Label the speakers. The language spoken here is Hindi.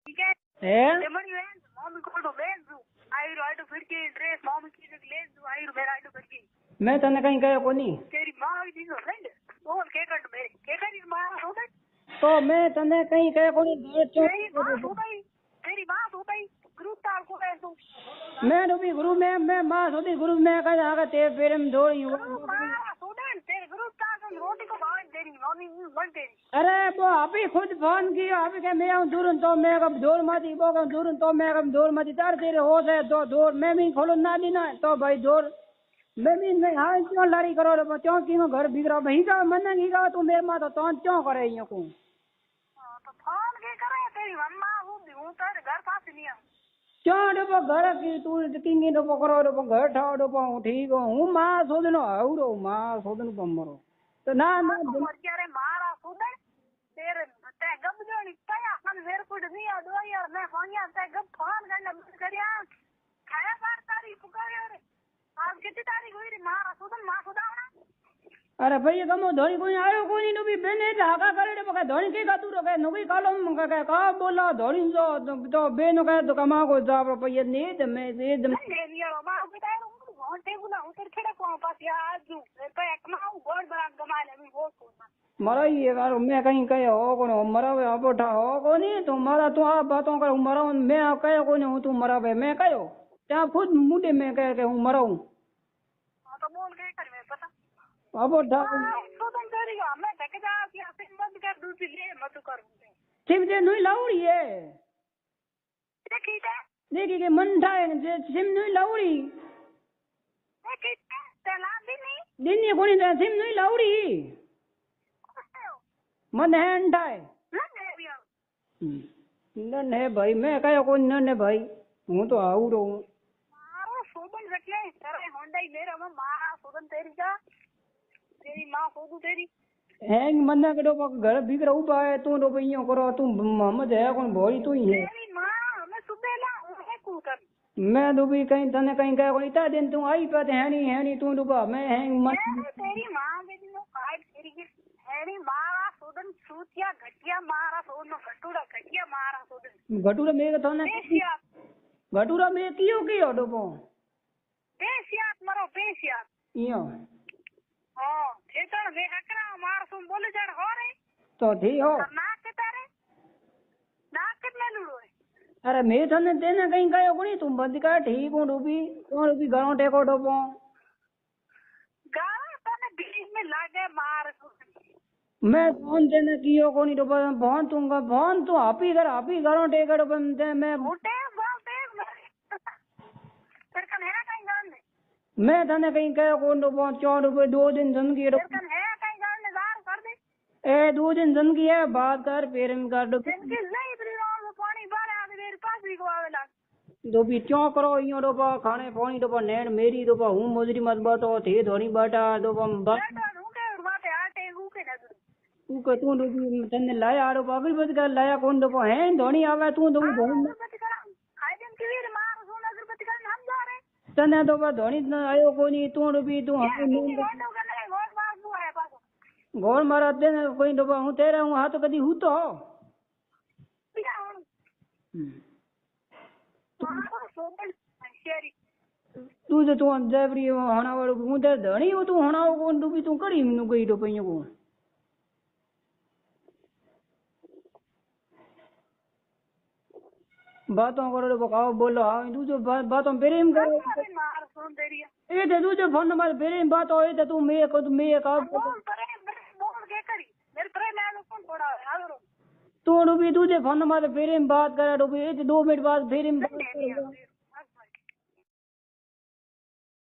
Speaker 1: ठीक है
Speaker 2: है
Speaker 1: मम्मी को तो भेज दूं आई राइट फिर के ड्रेस मम्मी की ले दूं आई मेरा राइट फिर की
Speaker 2: मैं तने कहीं कहो कोनी
Speaker 1: तेरी मां की जो फ्रेंड बोल के कट मेरे के करी मां हो गई
Speaker 2: तो मैं तने कहीं कहो कोनी
Speaker 1: तेरी मां हो गई ग्रुप तार को है तू
Speaker 2: मैं तो भी गुरु मैं मां सोदी गुरु मैं कह आगे ते पेरे में दौड़ी हूं
Speaker 1: मां स्टूडेंट तेरे ग्रुप तार को रोटी को भाव तेरी मम्मी बन तेरी
Speaker 2: अरे वो अभी खुद फोन किया अभी के मैं हूं दूर तो मैं कब दूर मत वो कब दूर तो मैं कब दूर मत तार तेरे हो से तो दूर मैं भी खोलो ना दी ना तो भाई दूर मैं भी नहीं हाँ क्यों लड़ी करो रे क्यों की मैं घर बिगड़ा भाई का मन नहीं का तू मेरे मां तो क्यों करे यूं को
Speaker 1: तो फोन के करे तेरी मम्मा हूं तेरे घर पास नहीं है
Speaker 2: क्यों डबो घर की तू किंगी डबो करो डबो घर ठाओ डबो ठीक हूँ मां सोदनो आवड़ो मां सोदनो बमरो तो ना ना
Speaker 1: रे मारा सुदन तेरे ते गब जोनी तया मन वेर कुड नहीं आ दो यार मैं फोनिया ते गब फोन करना बंद करिया खाया बार तारीख पुकारे रे आज कितनी तारीख हुई रे मारा सुदन मां सुदावना
Speaker 2: अरे भैया कमो धोनी कोई आयो कोई नो भी बेने ढाका करे बका धोनी के का तू रो के नुकी कालो का बोला धोनी जो तो बेनो का तो कमा को जा रुपया नहीं तो मैं दे दे
Speaker 1: यार मां बिताए घंटे गुना उतर खेड़ा को पास आज जू पे कमाऊ गोड़ बड़ा कमा ले मैं वो सोचना
Speaker 2: मरा ये यार मैं कहीं कहे हो को मरा वे अब उठा हो को नहीं तू मरा तू आप बातों कर मरा मैं कहे को नहीं हूं तू मरा वे मैं कहो क्या खुद मुंडे में कह के हूं मरा हूं
Speaker 1: हां तो बोल के कर मैं पता
Speaker 2: अब उठा
Speaker 1: तो तुम करेगा मैं तक जा कि ऐसे मत कर दूसरी ले मत कर
Speaker 2: सिम जे नहीं लाउड़ी है
Speaker 1: देखी है
Speaker 2: देखी के मन ठाए जे सिम नहीं लाउड़ी
Speaker 1: देखी चला भी नहीं
Speaker 2: दिन ये कोनी सिम नहीं लाउड़ी मन है ठाए नन है भाई मैं कहो को नन है भाई हूं तो आवड़ो हूं
Speaker 1: मारो सोबन रखे तेरे होंडा मेरा में मारा सोबन तेरी का तेरी मां सोदू तेरी
Speaker 2: हैंग मन्ना करो घर बिगड़ उबा है तू रो भइयो करो तू मोहम्मद है कौन भोरी तू ही है
Speaker 1: तेरी मां मैं सुबह ला है कू कर
Speaker 2: मैं तो भी कहीं तने कहीं कह कोई इतना दिन तू आई पे है नहीं तू डूबा मैं हैंग मत
Speaker 1: तेरी मां बेटी नो काट तेरी की हैनी मारा सोदन सूतिया घटिया मारा सोदन घटूड़ा घटिया मारा सोदन
Speaker 2: घटूरा मेरे तो ने घटूरा में कियो डूबो
Speaker 1: पेशियात मरो पेशियात
Speaker 2: इयो
Speaker 1: हां ठेकण वे हकरा मार सुन बोले जड़ हो रे
Speaker 2: तो ठी हो
Speaker 1: नाक तारे नाक में लुड़ो
Speaker 2: अरे मैं तने देने कहीं गयो कोनी तुम बंद कर ठीक हूं डूबी कौन डूबी घरों टेको डूबो
Speaker 1: गारा तने बीच में लागे मार
Speaker 2: मैं फोन देने कियो कोनी डूबो फोन तू हापी घरों टेको डूबो मैं
Speaker 1: मोटे बोलते फिर कन है कहीं जान
Speaker 2: मैं तने कहीं कहो कौन डूबो 4 रुपए 2 दिन जिंदगी
Speaker 1: फिर कन है कहीं जान ने दान कर दे
Speaker 2: ए 2 दिन जिंदगी है बात कर पेर में कर डूबी
Speaker 1: जिनकी नहीं ब्रियो पानी बारे आ मेरे पास भी को आवेला
Speaker 2: डूबी क्यों करो इयो डूबो खाने पानी डूबो नैन मेरी डूबो हूं मजरी मत बातो थे धोनी बाटा डूबो बस
Speaker 1: के माथे आटे के ना
Speaker 2: तू के तू डूबी तने लाया आड़ो पागल बद कर लाया कौन डूबो है धोनी आवे तू डूबी धोनी
Speaker 1: खाई दिन की वीर मार सोना अगरबत्ती कर हम जा रहे
Speaker 2: तने डूबो धोनी आयो कोनी तू डूबी तू गोल मारा देने कोई डूबो हूं तेरा हूं हाथ कदी हूं तो तू जो तू जबरी होना वालो हूं ते धणी हो तू होना कौन डूबी तू कड़ी नु गई डूबी को बातों करो बकाओ बोलो हाँ तू जो बातों प्रेम करो ए ते तू जो फोन नंबर प्रेम बात हो ते तू मैं का तू डूबी तू जो फोन नंबर प्रेम बात करे डूबी 2 मिनट बाद प्रेम बात